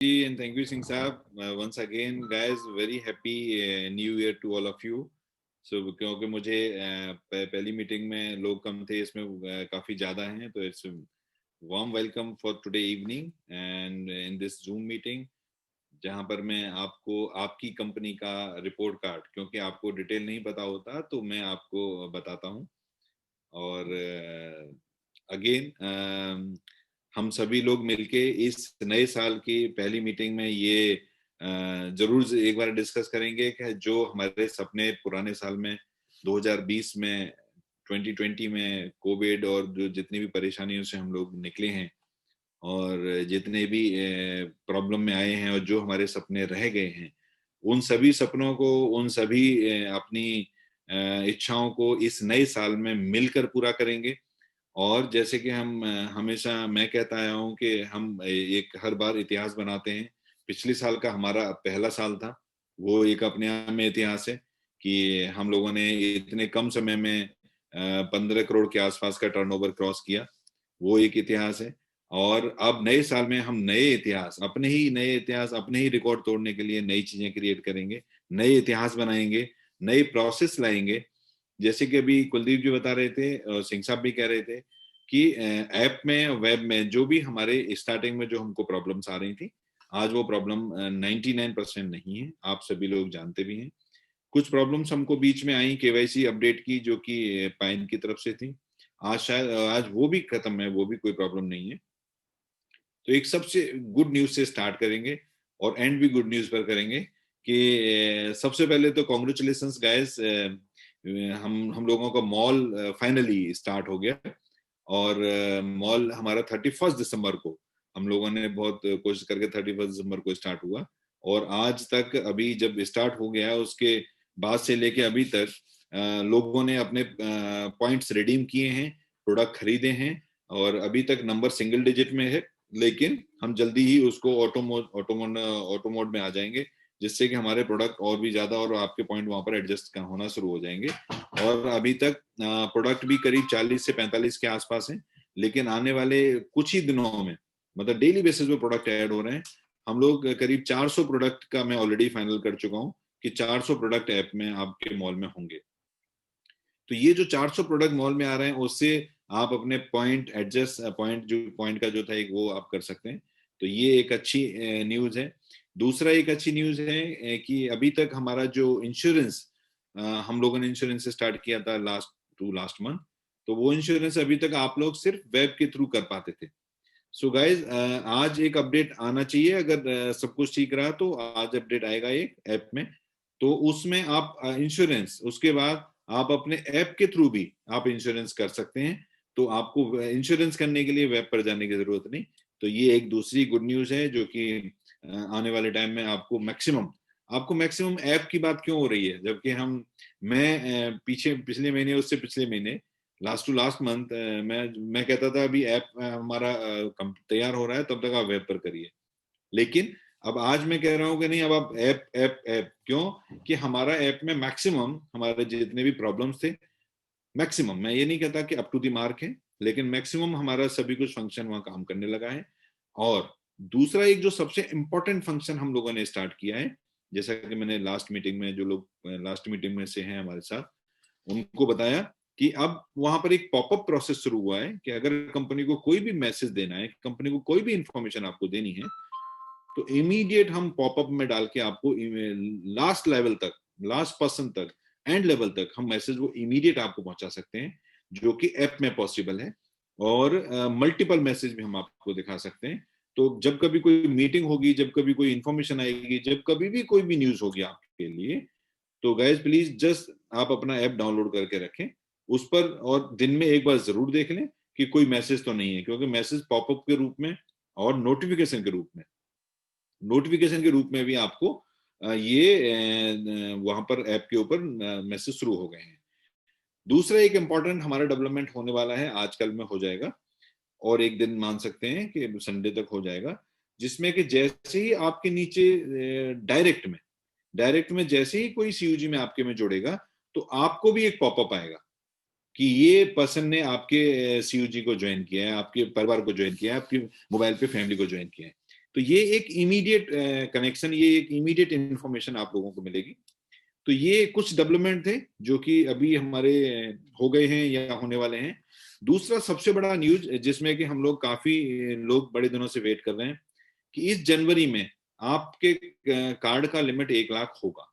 And thank you, Singh Saab. Once again, guys, very happy New Year to all of you. So क्योंकि मुझे पहली meeting में लोग कम थे, इसमें काफी ज्यादा हैं, तो it's warm welcome for today evening and in this zoom meeting, जहां पर मैं आपको आपकी कंपनी का रिपोर्ट कार्ड, क्योंकि आपको डिटेल नहीं पता होता तो मैं आपको बताता हूं। और अगेन हम सभी लोग मिलके इस नए साल की पहली मीटिंग में ये जरूर एक बार डिस्कस करेंगे कि जो हमारे सपने पुराने साल में 2020 में 2020 में कोविड और जो जितनी भी परेशानियों से हम लोग निकले हैं और जितने भी प्रॉब्लम में आए हैं और जो हमारे सपने रह गए हैं, उन सभी सपनों को, उन सभी अपनी इच्छाओं को इस नए साल में मिलकर पूरा करेंगे। और जैसे कि हम हमेशा मैं कहता आया हूं कि हम एक हर बार इतिहास बनाते हैं। पिछले साल का हमारा पहला साल था, वो एक अपने आप में इतिहास है कि हम लोगों ने इतने कम समय में 15 करोड़ के आसपास का टर्नओवर क्रॉस किया, वो एक इतिहास है। और अब नए साल में हम नए इतिहास, अपने ही रिकॉर्ड तोड़ने के लिए नई चीजें क्रिएट करेंगे, नए इतिहास बनाएंगे, नई प्रोसेस लाएंगे। जैसे कि अभी कुलदीप जी बता रहे थे और सिंह साहब भी कह रहे थे कि ऐप में, वेब में जो भी हमारे स्टार्टिंग में जो हमको प्रॉब्लम्स आ रही थी, आज वो प्रॉब्लम 99% नहीं है, आप सभी लोग जानते भी हैं। कुछ प्रॉब्लम्स हमको बीच में आई केवाईसी अपडेट की, जो कि पाइन की तरफ से थी। आज वो भी खत्म है, वो भी कोई प्रॉब्लम नहीं है। तो एक सबसे गुड न्यूज से स्टार्ट करेंगे और एंड भी गुड न्यूज पर करेंगे कि सबसे पहले तो कॉन्ग्रेचुलेशंस गाइस, हम लोगों का मॉल फाइनली स्टार्ट हो गया। और मॉल हमारा 31 दिसंबर को, हम लोगों ने बहुत कोशिश करके 31 दिसंबर को स्टार्ट हुआ, और आज तक अभी जब स्टार्ट हो गया उसके बाद से लेके अभी तक लोगों ने अपने पॉइंट्स रिडीम किए हैं, प्रोडक्ट खरीदे हैं, और अभी तक नंबर सिंगल डिजिट में है। लेकिन हम जल्दी ही उसको ऑटो मोड में आ जाएंगे, जिससे कि हमारे प्रोडक्ट और भी ज्यादा और आपके पॉइंट वहां पर एडजस्ट होना शुरू हो जाएंगे। और अभी तक प्रोडक्ट भी करीब 40 से 45 के आसपास हैं, लेकिन आने वाले कुछ ही दिनों में, मतलब डेली बेसिस पे प्रोडक्ट ऐड हो रहे हैं। हम लोग करीब 400 प्रोडक्ट का मैं ऑलरेडी फाइनल कर चुका हूँ कि 400 प्रोडक्ट ऐप में आपके मॉल में होंगे। तो ये जो 400 प्रोडक्ट मॉल में आ रहे हैं, उससे आप अपने पॉइंट एडजस्ट, पॉइंट का जो था एक, वो आप कर सकते हैं। तो ये एक अच्छी न्यूज है। दूसरा एक अच्छी न्यूज है कि अभी तक हमारा जो इंश्योरेंस, हम लोगों ने इंश्योरेंस स्टार्ट किया था लास्ट मंथ, तो वो इंश्योरेंस अभी तक आप लोग सिर्फ वेब के थ्रू कर पाते थे। सो गाइज, आज एक अपडेट आना चाहिए, अगर सब कुछ ठीक रहा तो आज अपडेट आएगा एक ऐप में। तो उसमें आप इंश्योरेंस, उसके बाद आप अपने ऐप के थ्रू भी आप इंश्योरेंस कर सकते हैं। तो आपको इंश्योरेंस करने के लिए वेब पर जाने की जरूरत नहीं। तो ये एक दूसरी गुड न्यूज है, जो कि आने वाले टाइम में आपको मैक्सिमम ऐप की बात क्यों हो रही है, जबकि मैं पिछले महीने, उससे पिछले महीने, लास्ट टू लास्ट मंथ मैं कहता था अभी ऐप हमारा तैयार हो रहा है, तब तक आप वेब पर करिए। लेकिन अब आज मैं कह रहा हूं कि नहीं, अब आप ऐप ऐप ऐप क्यों, कि हमारा ऐप में मैक्सिमम हमारे जितने भी प्रॉब्लम्स थे, मैक्सिमम, मैं ये नहीं कहता कि अप टू द मार्क है, लेकिन मैक्सिमम हमारा सभी कुछ फंक्शन वहां काम करने लगा है। और दूसरा एक जो सबसे इंपॉर्टेंट फंक्शन हम लोगों ने स्टार्ट किया है, जैसा कि मैंने लास्ट मीटिंग में, जो लोग लास्ट मीटिंग में से हैं हमारे साथ, उनको बताया कि अब वहां पर एक पॉपअप प्रोसेस शुरू हुआ है कि अगर कंपनी को कोई भी मैसेज देना है, कंपनी को कोई भी इंफॉर्मेशन आपको देनी है, तो इमीडिएट हम पॉपअप में डाल के आपको लास्ट लेवल तक, लास्ट पर्सन तक, एंड लेवल तक हम मैसेज वो इमीडिएट आपको पहुंचा सकते हैं, जो कि ऐप में पॉसिबल है। और मल्टीपल मैसेज भी हम आपको दिखा सकते हैं। तो जब कभी कोई मीटिंग होगी, जब कभी कोई इंफॉर्मेशन आएगी, जब कभी भी कोई भी न्यूज होगी आपके लिए, तो गाइज प्लीज जस्ट आप अपना ऐप डाउनलोड करके रखें उस पर, और दिन में एक बार जरूर देख लें कि कोई मैसेज तो नहीं है, क्योंकि मैसेज पॉपअप के रूप में और नोटिफिकेशन के रूप में भी आपको ये वहां पर ऐप के ऊपर मैसेज शुरू हो गए हैं। दूसरा एक इंपॉर्टेंट हमारा डेवलपमेंट होने वाला है, आजकल में हो जाएगा, और एक दिन मान सकते हैं कि संडे तक हो जाएगा, जिसमें कि जैसे ही आपके नीचे डायरेक्ट में जैसे ही कोई सीयूजी में आपके में जुड़ेगा, तो आपको भी एक पॉपअप आएगा कि ये पर्सन ने आपके सीयूजी को ज्वाइन किया है, आपके परिवार को ज्वाइन किया है, आपके मोबाइल पे फैमिली को ज्वाइन किया है। तो ये एक इमीडिएट कनेक्शन, ये एक इमीडिएट इंफॉर्मेशन आप लोगों को मिलेगी। तो ये कुछ डेवलपमेंट थे जो कि अभी हमारे हो गए हैं या होने वाले हैं। दूसरा सबसे बड़ा न्यूज जिसमें कि हम लोग काफी लोग बड़े दिनों से वेट कर रहे हैं कि इस जनवरी में आपके कार्ड का लिमिट 1 लाख होगा।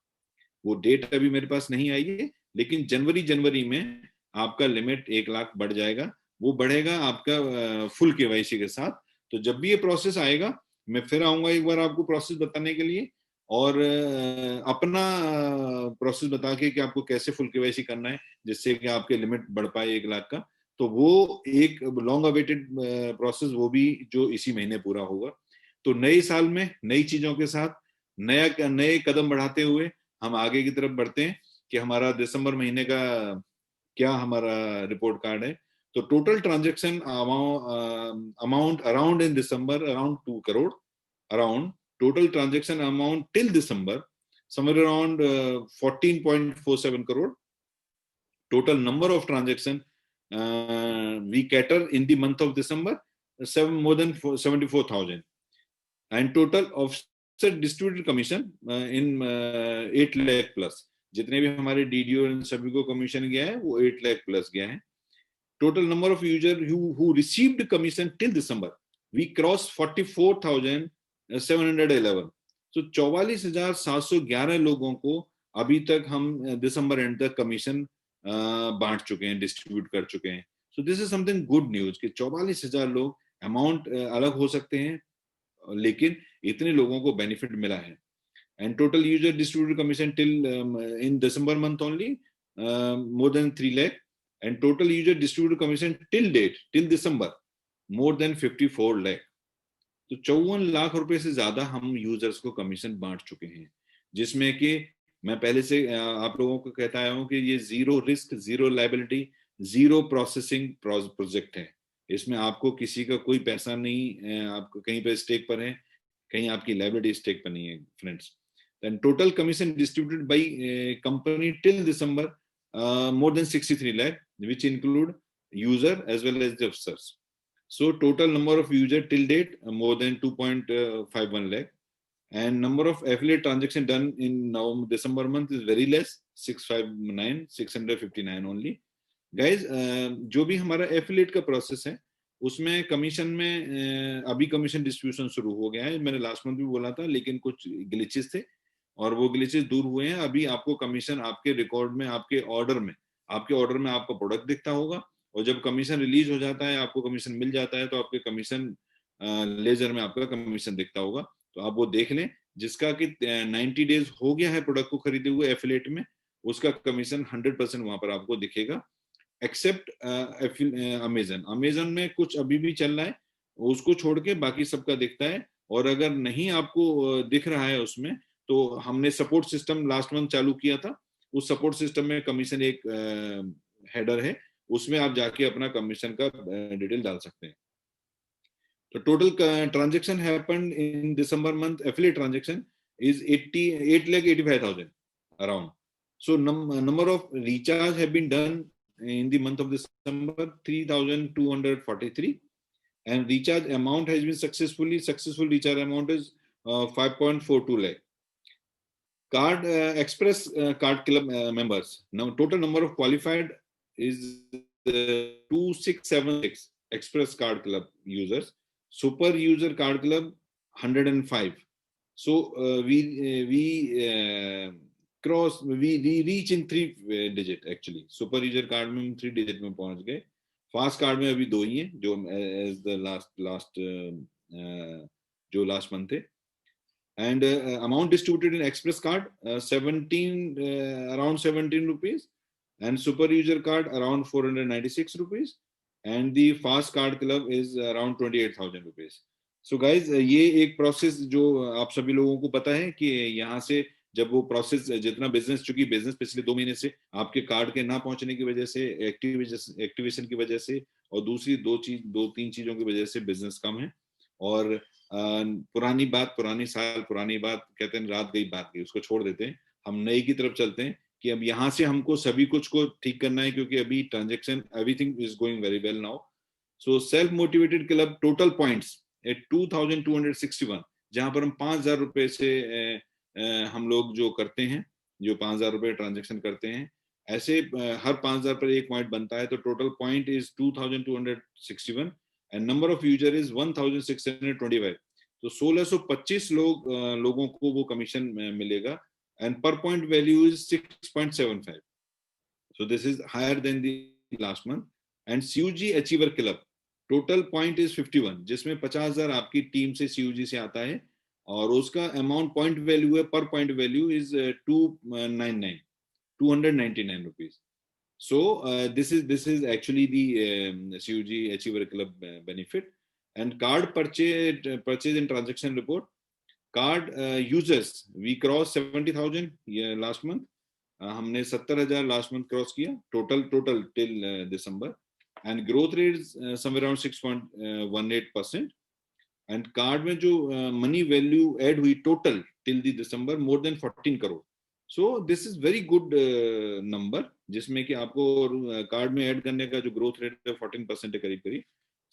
वो डेट अभी मेरे पास नहीं आई है, लेकिन जनवरी में आपका लिमिट 1 लाख बढ़ जाएगा। वो बढ़ेगा आपका फुल केवाईसी के साथ। तो जब भी ये प्रोसेस आएगा मैं फिर आऊंगा एक बार आपको प्रोसेस बताने के लिए, और अपना प्रोसेस बता के कि आपको कैसे फुल केवाईसी करना है जिससे कि आपके लिमिट बढ़ पाए 1 लाख का। तो वो एक लॉन्ग अवेटेड प्रोसेस, वो भी जो इसी महीने पूरा होगा। तो नए साल में नई चीजों के साथ नए कदम बढ़ाते हुए हम आगे की तरफ बढ़ते हैं कि हमारा दिसंबर महीने का क्या हमारा रिपोर्ट कार्ड है। तो total transaction amount around in December around 2 crore, around total transaction amount till December somewhere around 14.47 crore. Total number of transaction we cater in the month of December more than 74,000, and total offset distributed commission in 8 lakh plus. जितने भी हमारे DDO सभी को commission गया है वो 8 lakh plus गया है। Total number of user who received commission till December we crossed 44,711. तो 44,711 लोगों को अभी तक हम दिसंबर एंड तक कमीशन बांट चुके हैं, डिस्ट्रीब्यूट कर चुके हैं। So this is something good news कि 44,000 लोग, अमाउंट अलग हो सकते हैं लेकिन इतने लोगों को बेनिफिट मिला है। And total user distributed commission till in December month only more than 3 lakh, and total user distributed commission till date till December more than 54 lakh. तो 54 लाख रुपए से ज्यादा हम यूजर्स को कमीशन बांट चुके हैं, जिसमें कि मैं पहले से आप लोगों को कहता आया हूं कि ये zero risk, zero liability, zero processing project है। इसमें आपको किसी का कोई पैसा नहीं, आपको कहीं पे स्टेक पर है, कहीं आपकी लायबिलिटी स्टेक पर नहीं है friends. Then total commission distributed by company till December more than 63 lakh, which include user as well as the officers. So total number of user till date more than 2.51 lakh, and number of affiliate transaction done in November December month is very less, 659 only. Guys, जो भी हमारा affiliate का process है उसमें commission में अभी commission distribution शुरू हो गया है। मैंने लास्ट मंथ भी बोला था, लेकिन कुछ ग्लिचेस थे और वो ग्लिचेस दूर हुए हैं। अभी आपको कमीशन आपके रिकॉर्ड में, आपके ऑर्डर में आपका प्रोडक्ट दिखता होगा, और जब कमीशन रिलीज हो जाता है, आपको कमीशन मिल जाता है, तो आपके कमीशन लेजर में आपका कमीशन दिखता होगा। तो आप वो देख लें। जिसका कि 90 डेज हो गया है प्रोडक्ट को खरीदे हुए एफिलिएट में, उसका कमीशन 100% वहां पर आपको दिखेगा, एक्सेप्ट अमेजन में कुछ अभी भी चल रहा है, उसको छोड़ के बाकी सबका दिखता है। और अगर नहीं आपको दिख रहा है उसमें, तो हमने सपोर्ट सिस्टम लास्ट मंथ चालू किया था। उस सपोर्ट सिस्टम में कमीशन एक हेडर है, उसमें आप जाके अपना कमीशन का डिटेल डाल सकते हैं। तो total transaction happened in December month, affiliate transaction is 8,85,000 around. So number of recharge have been done in the month of December 3,243, and recharge amount has been successful recharge amount is 5.42 lakh. Card Express Card Club members, now total number of qualified is 2676 Express Card Club users. Super User Card Club 105. So we reach in 3 digit actually. Super User Card में 3 digit में पहुंच गए। Fast card में अभी 2 ही हैं, जो as the last month थे। And amount distributed in Express Card 17 around 17 rupees, and Super User Card around 496 rupees, and the Fast Card Club is around 28,000 rupees. So guys, ये एक प्रोसेस जो आप सभी लोगों को पता है कि यहाँ से जब वो प्रोसेस, जितना बिजनेस, चूंकि बिजनेस पिछले 2 महीने से आपके कार्ड के ना पहुंचने की वजह से, एक्टिवेशन की वजह से, और दूसरी 2-3 चीजों की वजह से बिजनेस कम है। और पुरानी बात कहते हैं, रात गई बात गई, उसको छोड़ देते हैं। हम नई की तरफ चलते हैं कि अब यहाँ से हमको सभी कुछ को ठीक करना है, क्योंकि अभी transaction everything is going very well now. So self motivated club total points at 2,261, जहां पर हम 5,000 रुपए से हम लोग जो करते हैं, जो 5,000 रुपए ट्रांजेक्शन करते हैं, ऐसे हर 5,000 पर एक पॉइंट बनता है, तो total point is 2,261 and number of user is 1,625। तो 1625 लोगों को वो कमीशन मिलेगा, एंड पर point value is 6.75। So this is higher than the last month. And CUG Achiever Club total point is 51, जिसमें 50,000 आपकी टीम से CUG से आता है, और उसका अमाउंट पॉइंट वैल्यू है, पर point value is 299 rupees. So this is actually the CUG Achiever Club benefit. And card purchase and transaction report. Card users we crossed 70,000 last month. हमने 70,000 लास्ट मंथ क्रॉस किया total till December, and growth rate somewhere around 6.18%। And card में जो money value add हुई total till the December more than 14 crore. So this is very good number, जिसमें कि आपको card में add करने का जो ग्रोथ रेट है 14% है करीब करीब।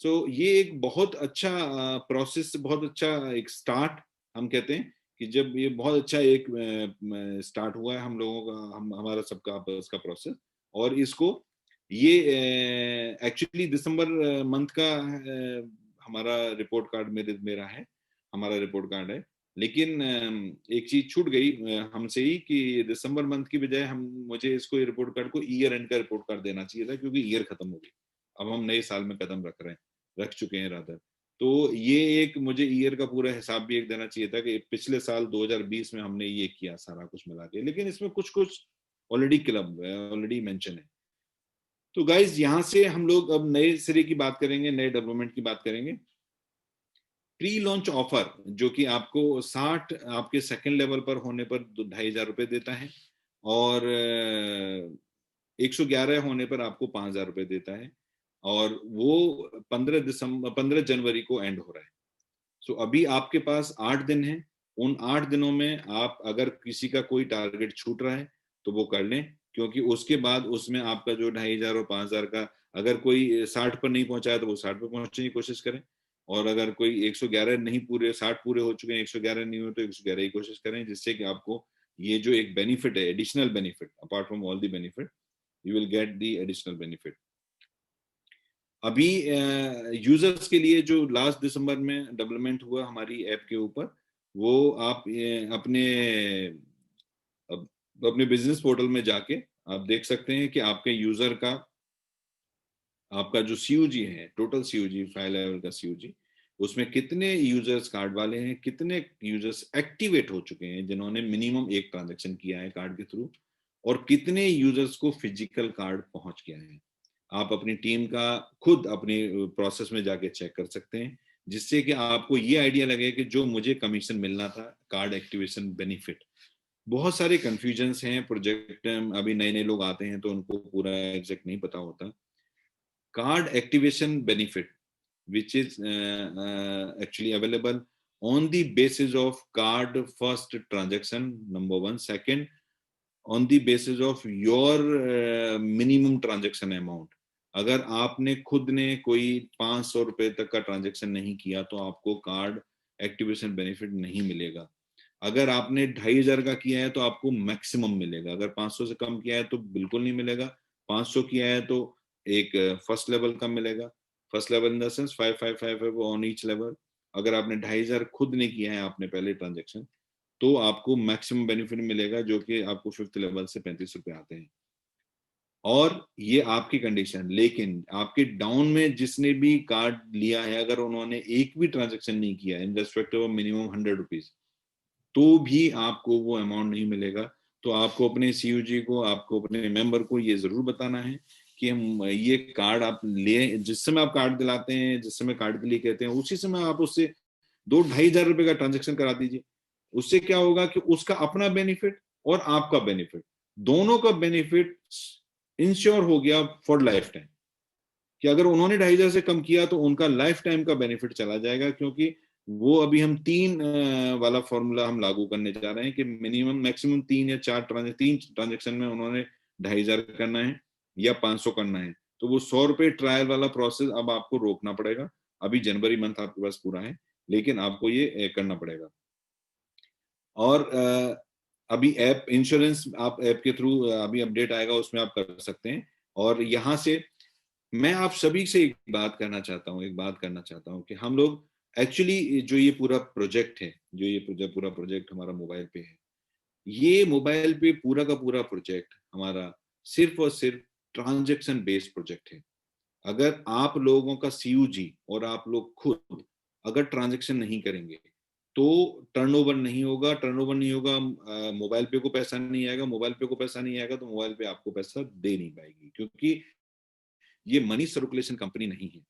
सो ये एक बहुत अच्छा प्रोसेस, बहुत अच्छा एक स्टार्ट हम कहते हैं कि जब ये बहुत अच्छा एक स्टार्ट हुआ है हम लोगों का, हमारा सबका आपस का प्रोसेस। और इसको ये एक्चुअली दिसंबर मंथ का हमारा रिपोर्ट कार्ड मेरा है, हमारा रिपोर्ट कार्ड है, लेकिन एक चीज छूट गई हमसे ही कि दिसंबर मंथ की बजाय मुझे इसको रिपोर्ट कार्ड को ईयर एंड का रिपोर्ट कार्ड देना चाहिए था, क्योंकि ईयर खत्म हो गई, अब हम नए साल में कदम रख चुके हैं रादर। तो ये एक मुझे ईयर का पूरा हिसाब भी एक देना चाहिए था कि पिछले साल 2020 में हमने ये किया सारा कुछ मिला के, लेकिन इसमें कुछ कुछ ऑलरेडी मेंशन है। तो गाइज यहाँ से हम लोग अब नए सिरे की बात करेंगे, नए डेवलपमेंट की बात करेंगे। प्री लॉन्च ऑफर जो कि आपको 60 आपके सेकंड लेवल पर होने पर 2,500 रुपए देता है, और 111 होने पर आपको 5,000 रुपए देता है, और वो 15 जनवरी को एंड हो रहा है। सो अभी आपके पास 8 दिन है, उन 8 दिनों में आप अगर किसी का कोई टारगेट छूट रहा है तो वो कर लें, क्योंकि उसके बाद उसमें आपका जो 2,500 और 5,000 का, अगर कोई 60 पर नहीं पहुंचा है तो वो 60 पर पहुंचने की कोशिश करें, और अगर कोई 111 नहीं पूरे 60 पूरे हो चुके हैं, 111 नहीं हुए तो 111 की कोशिश करें, जिससे कि आपको ये जो एक बेनिफिट है, additional benefit apart from all the benefit, you will get the additional benefit. अभी यूजर्स के लिए जो लास्ट दिसंबर में डेवलपमेंट हुआ हमारी ऐप के ऊपर, वो आप अपने बिजनेस पोर्टल में जाके आप देख सकते हैं कि आपके यूजर का, आपका जो CUG है, टोटल CUG 5 लेवल का CUG, उसमें कितने यूजर्स कार्ड वाले हैं, कितने यूजर्स एक्टिवेट हो चुके हैं जिन्होंने मिनिमम एक ट्रांजेक्शन किया है कार्ड के थ्रू, और कितने यूजर्स को फिजिकल कार्ड पहुंच गया है। आप अपनी टीम का खुद अपनी प्रोसेस में जाके चेक कर सकते हैं, जिससे कि आपको ये आइडिया लगे कि जो मुझे कमीशन मिलना था कार्ड एक्टिवेशन बेनिफिट। बहुत सारे कंफ्यूजन्स हैं, प्रोजेक्ट अभी नए नए लोग आते हैं तो उनको पूरा एग्जैक्ट नहीं पता होता। Card activation benefit which is actually available on the basis of card first transaction, number one. Second, on the basis of your minimum transaction amount. अगर आपने खुद ने कोई 500 रुपए तक का ट्रांजेक्शन नहीं किया तो आपको कार्ड एक्टिवेशन बेनिफिट नहीं मिलेगा। अगर आपने 2,500 का किया है तो आपको मैक्सिमम मिलेगा, अगर 500 से कम किया है तो बिल्कुल नहीं मिलेगा, 500 किया है तो एक फर्स्ट लेवल का मिलेगा, first level in the sense 5,555 on each level. अगर आपने 2,500 खुद ने किया है आपने पहले ट्रांजेक्शन, तो आपको मैक्सिमम बेनिफिट मिलेगा, जो कि आपको 5th लेवल से 35 रुपए आते हैं। और ये आपकी कंडीशन, लेकिन आपके डाउन में जिसने भी कार्ड लिया है, अगर उन्होंने एक भी ट्रांजेक्शन नहीं किया in respect of minimum 100 rupees, तो भी आपको वो अमाउंट नहीं मिलेगा। तो आपको अपने CUG को, आपको अपने मेंबर को ये जरूर बताना है कि हम ये कार्ड आप ले, जिस समय आप कार्ड दिलाते हैं, जिस समय कार्ड के लिए कहते हैं, उसी समय आप उससे 2,000-2,500 रुपए का ट्रांजेक्शन करा दीजिए। उससे क्या होगा कि उसका अपना बेनिफिट और आपका बेनिफिट, दोनों का बेनिफिट इंश्योर हो गया फॉर लाइफ टाइम, कि अगर उन्होंने 2,500 से कम किया तो उनका लाइफ टाइम का बेनिफिट चला जाएगा, क्योंकि वो अभी हम 3 वाला फॉर्मूला हम लागू करने जा रहे हैं कि मिनिमम मैक्सिमम 3 या 4 ट्रांजेक्शन में उन्होंने 2,500 करना है या 500 करना है, तो वो 100 रुपए ट्रायल वाला प्रोसेस अब आपको रोकना पड़ेगा। अभी जनवरी मंथ आपके पास पूरा है, लेकिन आपको ये करना पड़ेगा। और अभी ऐप इंश्योरेंस आप ऐप के थ्रू अभी अपडेट आएगा, उसमें आप कर सकते हैं। और यहाँ से मैं आप सभी से एक बात करना चाहता हूँ कि हम लोग एक्चुअली जो ये पूरा प्रोजेक्ट है, जो ये पूरा प्रोजेक्ट हमारा मोबाइल पे है, ये मोबाइल पे पूरा का पूरा प्रोजेक्ट हमारा सिर्फ और सिर्फ ट्रांजैक्शन बेस्ड प्रोजेक्ट है। अगर आप लोगों का सीयूजी और आप लोग खुद अगर ट्रांजैक्शन नहीं करेंगे तो टर्नओवर नहीं होगा, मोबाइल पे को पैसा नहीं आएगा, मोबाइल पे को पैसा नहीं आएगा तो मोबाइल पे आपको पैसा दे नहीं पाएगी, क्योंकि ये मनी सर्कुलेशन कंपनी नहीं है।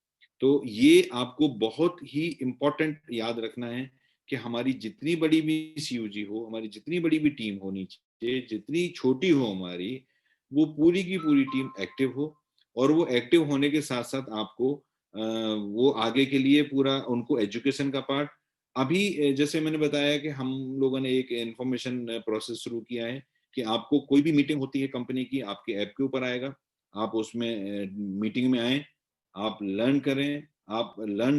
तो ये आपको बहुत ही इंपॉर्टेंट याद रखना है कि हमारी जितनी बड़ी भी सीयूजी हो, हमारी जितनी बड़ी भी टीम होनी चाहिए, जितनी छोटी हो हमारी, वो पूरी की पूरी टीम एक्टिव हो। और वो एक्टिव होने के साथ साथ आपको वो आगे के लिए पूरा उनको एजुकेशन का पार्ट, अभी जैसे मैंने बताया कि हम लोगों ने एक इंफॉर्मेशन प्रोसेस शुरू किया है कि आपको कोई भी मीटिंग होती है कंपनी की, आपके ऐप के ऊपर आएगा, आप उसमें मीटिंग में आए, आप लर्न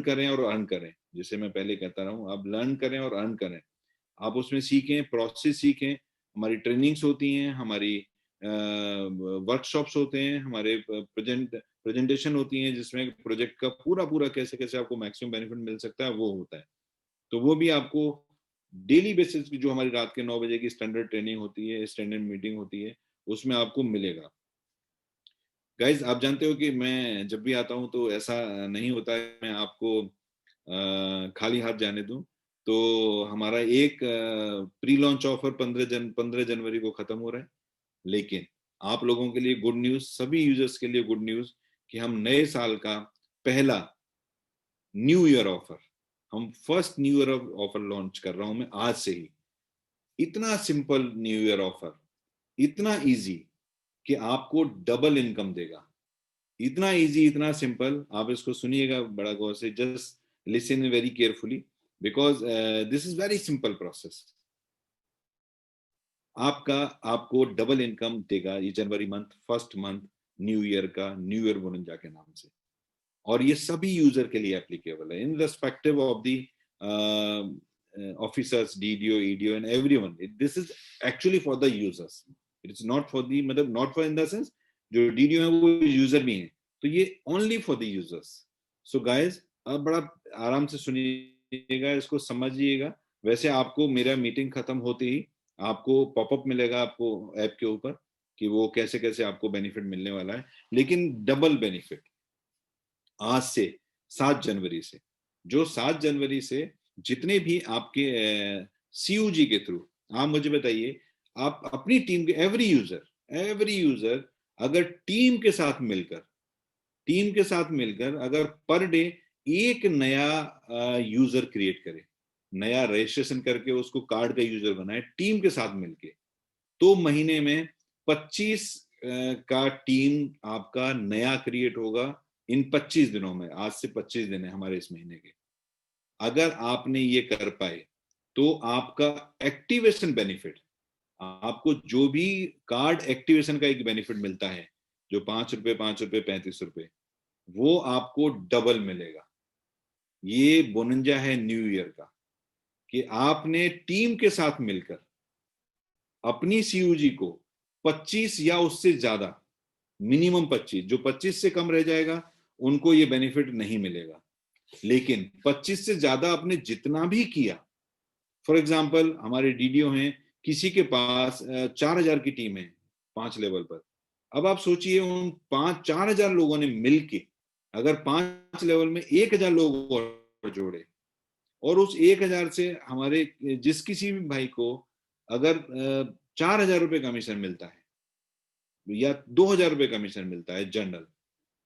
करें और अर्न करें। जैसे मैं पहले कहता रहा हूँ, आप लर्न करें और अर्न करें, आप उसमें सीखें, प्रोसेस सीखें। हमारी ट्रेनिंग्स होती हैं, हमारी वर्कशॉप्स होते हैं, हमारे प्रेजेंटेशन होती हैं, जिसमें प्रोजेक्ट का पूरा पूरा कैसे कैसे आपको मैक्सिमम बेनिफिट मिल सकता है वो होता है। तो वो भी आपको डेली बेसिस की जो हमारी रात के 9 बजे की स्टैंडर्ड ट्रेनिंग होती है, स्टैंडर्ड मीटिंग होती है, उसमें आपको मिलेगा। गाइज आप जानते हो कि मैं जब भी आता हूँ तो ऐसा नहीं होता है मैं आपको खाली हाथ जाने दूं। तो हमारा एक प्री लॉन्च ऑफर 15 जनवरी को खत्म हो रहा है, लेकिन आप लोगों के लिए गुड न्यूज, सभी यूजर्स के लिए गुड न्यूज कि हम नए साल का पहला न्यू ईयर ऑफर, हम first new year offer launch कर रहा हूं मैं आज से ही। इतना सिंपल न्यू ईयर ऑफर, इतना इजी कि आपको डबल इनकम देगा। इतना इजी, इतना सिंपल, आप इसको सुनिएगा बड़ा गौर से, just listen very carefully because this is very simple process. आपको डबल इनकम देगा ये जनवरी month, first month new year का, न्यू ईयर बोनंजा के नाम से। और ये सभी यूजर के लिए एप्लीकेबल है irrespective of the officers, DDO, EDO and everyone. This is actually for the users, it is not for the, मतलब not for in the sense जो डीडीओ है वो यूजर भी हैं, तो ये only for the users. So guys अब बड़ा आराम से सुनिएगा, इसको समझिएगा। वैसे आपको मेरा मीटिंग खत्म होते ही आपको पॉपअप मिलेगा आपको ऐप के ऊपर कि वो कैसे कैसे आपको बेनिफिट मिलने वाला है, लेकिन डबल बेनिफिट आज से 7 जनवरी से। जो 7 जनवरी से जितने भी आपके सीयूजी के थ्रू, आप मुझे बताइए, आप अपनी टीम के एवरी यूजर अगर टीम के साथ मिलकर अगर पर डे एक नया यूजर क्रिएट करे, नया रजिस्ट्रेशन करके उसको कार्ड का यूजर बनाए टीम के साथ मिलके, तो महीने में 25 का टीम आपका नया क्रिएट होगा इन 25 दिनों में। आज से 25 दिन है हमारे इस महीने के। अगर आपने ये कर पाए तो आपका एक्टिवेशन बेनिफिट, आपको जो भी कार्ड एक्टिवेशन का एक बेनिफिट मिलता है, जो ₹5, ₹5, ₹35, वो आपको डबल मिलेगा। ये बोनंजा है न्यू ईयर का कि आपने टीम के साथ मिलकर अपनी सीयूजी को 25 या उससे ज्यादा, मिनिमम 25, जो 25 से कम रह जाएगा उनको ये बेनिफिट नहीं मिलेगा। लेकिन 25 से ज्यादा आपने जितना भी किया, फॉर एग्जांपल हमारे डीडीओ हैं, किसी के पास 4000 की टीम है 5 लेवल पर। अब आप सोचिए उन 4000 लोगों ने मिलके अगर 5 लेवल में 1000 लोग और जोड़े, और उस 1000 से हमारे जिस किसी भी भाई को अगर 4000 रुपए कमीशन मिलता है या 2000 रुपए कमीशन मिलता है जनरल,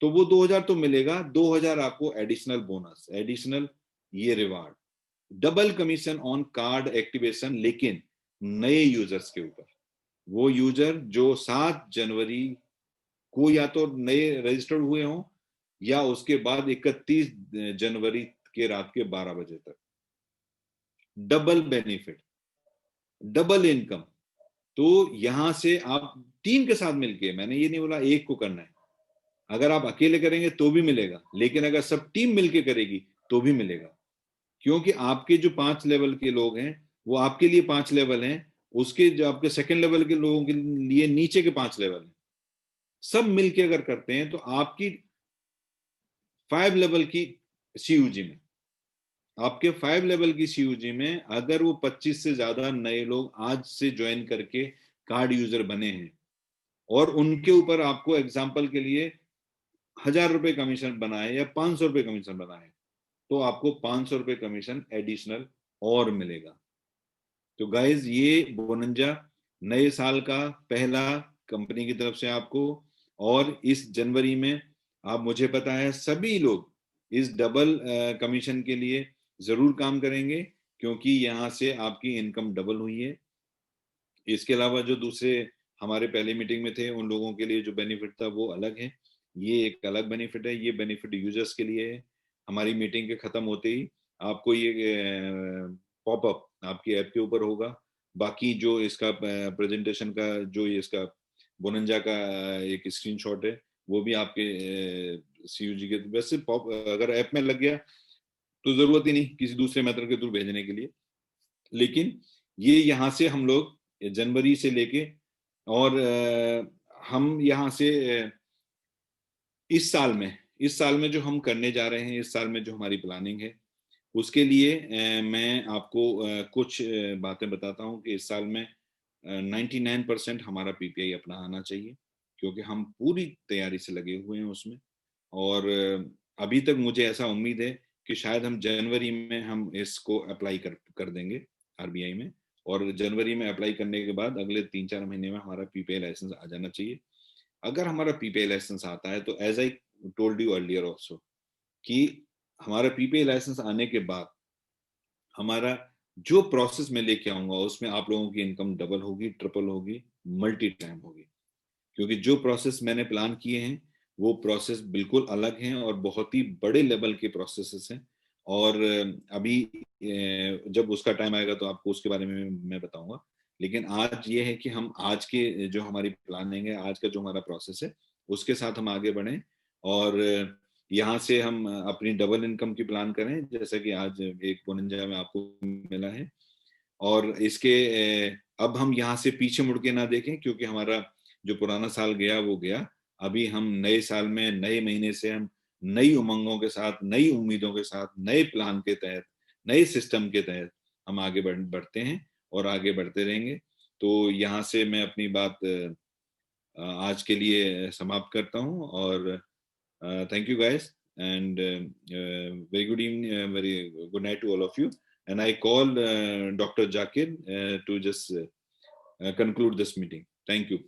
तो वो 2000 तो मिलेगा, 2000 आपको एडिशनल बोनस, एडिशनल ये reward, double commission on card activation, लेकिन नए यूजर्स के ऊपर। वो यूजर जो 7 जनवरी को या तो नए रजिस्टर्ड हुए हों या उसके बाद 31 जनवरी के रात के 12 बजे तक, डबल बेनिफिट, डबल इनकम। तो यहां से आप टीम के साथ मिलके, मैंने ये नहीं बोला एक को करना है, अगर आप अकेले करेंगे तो भी मिलेगा, लेकिन अगर सब टीम मिलके करेगी तो भी मिलेगा। क्योंकि आपके जो 5 लेवल के लोग हैं वो आपके लिए 5 लेवल हैं, उसके जो आपके सेकंड लेवल के लोगों के लिए नीचे के 5 लेवल हैं। सब मिलके अगर करते हैं तो आपकी 5 लेवल की सीयूजी में, आपके 5 लेवल की सीयूजी में अगर वो 25 से ज्यादा नए लोग आज से ज्वाइन करके कार्ड यूजर बने हैं और उनके ऊपर आपको एग्जाम्पल के लिए 1,000 रुपए कमीशन बनाए या 500 रुपए कमीशन बनाए, तो आपको 500 रुपए कमीशन एडिशनल और मिलेगा। तो गाइज ये बोनंजा नए साल का पहला कंपनी की तरफ से आपको, और इस जनवरी में आप, मुझे पता है सभी लोग इस डबल कमीशन के लिए जरूर काम करेंगे, क्योंकि यहाँ से आपकी इनकम डबल हुई है। इसके अलावा जो दूसरे हमारे पहले मीटिंग में थे उन लोगों के लिए जो बेनिफिट था वो अलग है, ये एक अलग बेनिफिट है, ये बेनिफिट यूजर्स के लिए है। हमारी मीटिंग के खत्म होते ही आपको ये पॉपअप आपकी ऐप के ऊपर होगा। बाकी जो इसका प्रेजेंटेशन का जो ये इसका बोनंजा का एक स्क्रीनशॉट है वो भी आपके सीयूजी के, वैसे पॉप अगर ऐप में लग गया तो जरूरत ही नहीं किसी दूसरे मेथड के थ्रू भेजने के लिए। लेकिन ये यहाँ से हम लोग जनवरी से लेके और हम यहाँ से इस साल में जो हम करने जा रहे हैं, इस साल में जो हमारी प्लानिंग है उसके लिए मैं आपको कुछ बातें बताता हूँ कि इस साल में 99% हमारा पीपीआई अपना आना चाहिए, क्योंकि हम पूरी तैयारी से लगे हुए हैं उसमें। और अभी तक मुझे ऐसा उम्मीद है कि शायद हम जनवरी में हम इसको अप्लाई कर देंगे आरबीआई में, और जनवरी में अप्लाई करने के बाद अगले 3-4 महीने में हमारा पीपीआई लाइसेंस आ जाना चाहिए। अगर हमारा पीपीआई लाइसेंस आता है तो as I told you earlier also कि हमारा पीपीआई लाइसेंस आने के बाद हमारा जो प्रोसेस में लेके आऊंगा उसमें आप लोगों की इनकम डबल होगी, ट्रिपल होगी, मल्टी टाइम होगी। क्योंकि जो प्रोसेस मैंने प्लान किए हैं वो प्रोसेस बिल्कुल अलग हैं और बहुत ही बड़े लेवल के प्रोसेसेस हैं। और अभी जब उसका टाइम आएगा तो आपको उसके बारे में मैं बताऊंगा। लेकिन आज ये है कि हम आज के जो हमारी प्लानिंग है, आज का जो हमारा प्रोसेस है उसके साथ हम आगे बढ़ें, और यहाँ से हम अपनी डबल इनकम की प्लान करें, जैसा कि आज एक बोनंजा में आपको मिला है। और इसके अब हम यहाँ से पीछे मुड़ के ना देखें, क्योंकि हमारा जो पुराना साल गया वो गया। अभी हम नए साल में नए महीने से हम नई उमंगों के साथ, नई उम्मीदों के साथ, नए प्लान के तहत, नए सिस्टम के तहत हम आगे बढ़ते हैं और आगे बढ़ते रहेंगे। तो यहाँ से मैं अपनी बात आज के लिए समाप्त करता हूँ, और thank you guys, and very good evening, very good night to all of you. And I call Dr. Jakir to just conclude this meeting. Thank you.